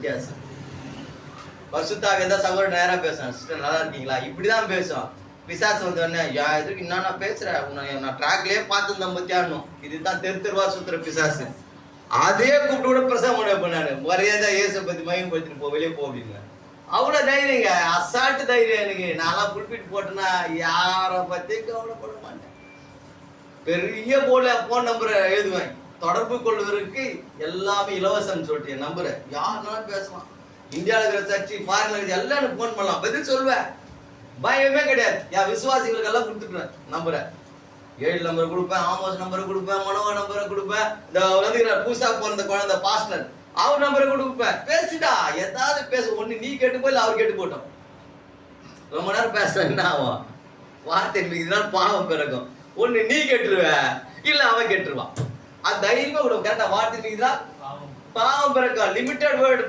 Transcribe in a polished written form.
வித்தியாசம். பரிசுத்தாவியா இருந்தா சகோதரர் நேரா பேசுறான், சிஸ்டர் நல்லா இருக்கீங்களா, இப்படிதான் பேசுவான். பிசாசு வந்த உடனே எதுக்கு என்ன பேசுறேன், நான் ட்ராக்லயே பார்த்து நம்ம தேடணும். இதுதான் தெருவா சுத்துற பிசாசு. அதே கூப்பிட்டு கூட பிரசவம் பண்ணாரு, மரியாதை இயேசு பத்தி மயம்படுத்திட்டு வெளியே போ அப்படின்னு. அவ்வளவு தைரியங்க, அசால்ட்டு தைரியம் எனக்கு. நான்லாம் புல்பிட் போட்டேன்னா யாரை பத்தி கவலைப்பட மாட்டேன். பெரிய போன் நம்பரை எழுதுவேன், தொடர்பு கொள்வதற்கு எல்லாமே இலவசம் சொல்லிட்டு என் நம்பரை யாருனாலும் பேசலாம். இந்தியாவில் இருக்கிற சர்ச்சி, ஃபாரின்ல இருக்கிற எல்லாம் எனக்கு போன் பண்ணலாம், பதில் சொல்லுவேன். பயமே கிடையாது. என் விசுவாசிகளுக்கு எல்லாம் கொடுத்துட்டுவேன் நம்பரை. 7 நம்பர் கொடுப்பேன், ஆமோஸ் நம்பரை கொடுப்பேன், மனோவா நம்பரை கொடுப்பேன், இந்த வந்து புதுசா பிறந்த குழந்தை பாஸ்டர் அவர் நம்பரை கொடுப்பேன். பேசிட்டா ஏதாவது பேச, ஒண்ணு நீ கேட்டு போய் இல்லை அவர் கேட்டு போட்டோம். ரொம்ப நேரம் பேச என்ன ஆகும், வார்த்தை இதனால பாவம் பிறக்கும். ஒண்ணு நீ கேட்டுருவ இல்ல அவன் கேட்டுருவான். அது தைரியமா விடும். கரெக்டா வார்த்தை பாவம் பிறக்கும். Limited word